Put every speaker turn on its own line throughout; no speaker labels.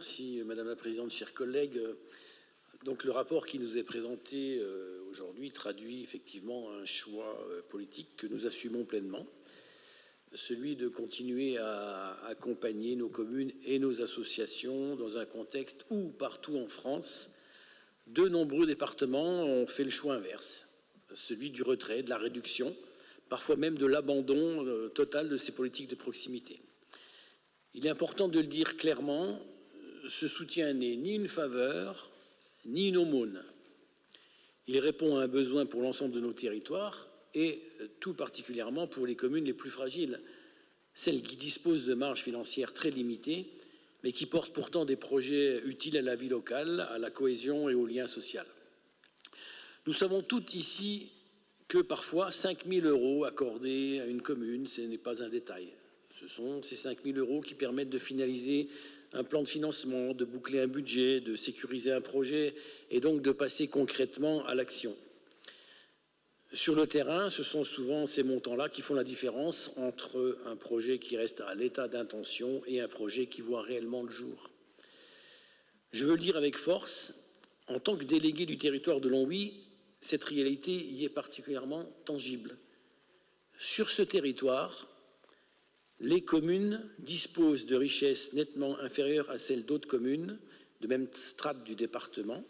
Merci Madame la Présidente, chers collègues. Donc le rapport qui nous est présenté aujourd'hui traduit effectivement un choix politique que nous assumons pleinement, celui de continuer à accompagner nos communes et nos associations dans un contexte où, partout en France, de nombreux départements ont fait le choix inverse, celui du retrait, de la réduction, parfois même de l'abandon total de ces politiques de proximité. Il est important de le dire clairement, ce soutien n'est ni une faveur, ni une aumône. Il répond à un besoin pour l'ensemble de nos territoires et tout particulièrement pour les communes les plus fragiles, celles qui disposent de marges financières très limitées, mais qui portent pourtant des projets utiles à la vie locale, à la cohésion et au lien social. Nous savons toutes ici que parfois 5 000 € accordés à une commune, ce n'est pas un détail. Ce sont ces 5 000 € qui permettent de finaliser un plan de financement, de boucler un budget, de sécuriser un projet et donc de passer concrètement à l'action. Sur le terrain, ce sont souvent ces montants-là qui font la différence entre un projet qui reste à l'état d'intention et un projet qui voit réellement le jour. Je veux le dire avec force, en tant que délégué du territoire de Longwy, cette réalité y est particulièrement tangible. Sur ce territoire, les communes disposent de richesses nettement inférieures à celles d'autres communes, de même strate du département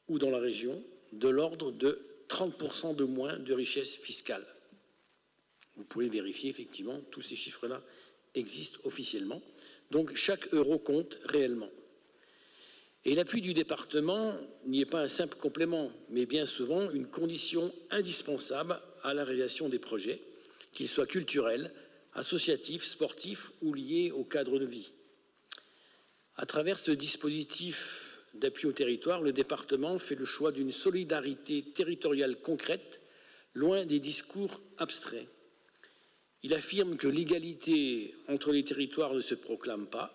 ou dans la région, de l'ordre de 30% de moins de richesses fiscales. Vous pouvez vérifier, effectivement, tous ces chiffres-là existent officiellement. Donc, chaque euro compte réellement. Et l'appui du département n'y est pas un simple complément, mais bien souvent une condition indispensable à la réalisation des projets, qu'ils soient culturels, associatifs, sportifs ou liés au cadre de vie. À travers ce dispositif d'appui au territoire, le département fait le choix d'une solidarité territoriale concrète, loin des discours abstraits. Il affirme que l'égalité entre les territoires ne se proclame pas,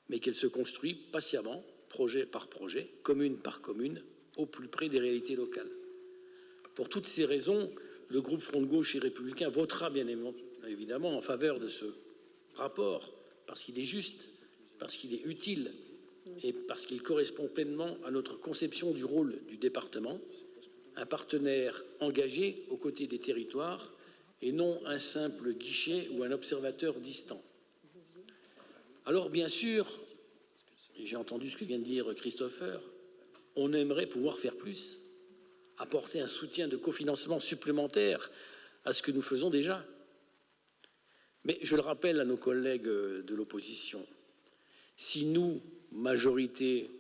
mais qu'elle se construit patiemment, projet par projet, commune par commune, au plus près des réalités locales. Pour toutes ces raisons, le groupe Front de Gauche et Républicain votera bien évidemment en faveur de ce rapport, parce qu'il est juste, parce qu'il est utile et parce qu'il correspond pleinement à notre conception du rôle du département, un partenaire engagé aux côtés des territoires et non un simple guichet ou un observateur distant. Alors bien sûr, et j'ai entendu ce que vient de dire Christopher, on aimerait pouvoir faire plus, apporter un soutien de cofinancement supplémentaire à ce que nous faisons déjà. Mais je le rappelle à nos collègues de l'opposition, si nous, majorité,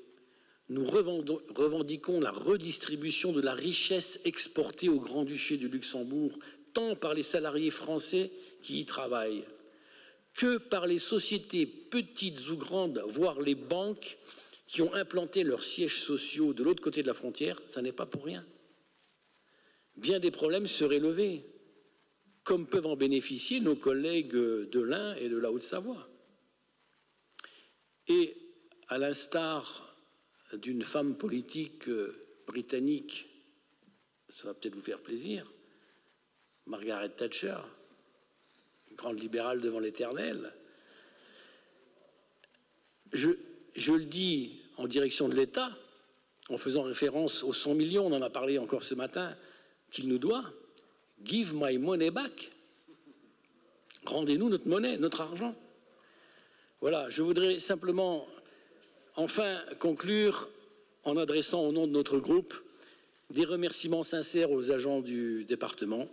nous revendiquons la redistribution de la richesse exportée au Grand-Duché de Luxembourg, tant par les salariés français qui y travaillent, que par les sociétés petites ou grandes, voire les banques qui ont implanté leurs sièges sociaux de l'autre côté de la frontière, ça n'est pas pour rien. Bien des problèmes seraient levés, comme peuvent en bénéficier nos collègues de l'Ain et de la Haute-Savoie. Et à l'instar d'une femme politique britannique, ça va peut-être vous faire plaisir, Margaret Thatcher, grande libérale devant l'éternel, je le dis en direction de l'État, en faisant référence aux 100 millions, on en a parlé encore ce matin, qu'il nous doit, give my money back. Rendez-nous notre monnaie, notre argent. Voilà, je voudrais simplement enfin conclure en adressant au nom de notre groupe des remerciements sincères aux agents du département,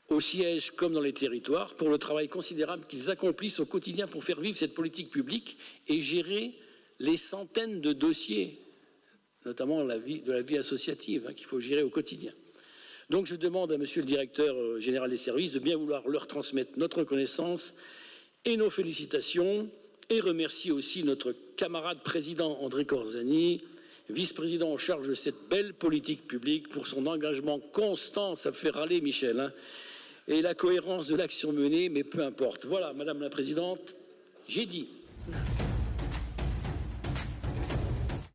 au siège comme dans les territoires, pour le travail considérable qu'ils accomplissent au quotidien pour faire vivre cette politique publique et gérer les centaines de dossiers, notamment de la vie associative, qu'il faut gérer au quotidien. Donc je demande à Monsieur le Directeur général des services de bien vouloir leur transmettre notre reconnaissance et nos félicitations, et remercier aussi notre camarade président André Corzani, vice-président en charge de cette belle politique publique, pour son engagement constant, ça me fait râler Michel, et la cohérence de l'action menée, mais peu importe. Voilà, Madame la Présidente, j'ai dit.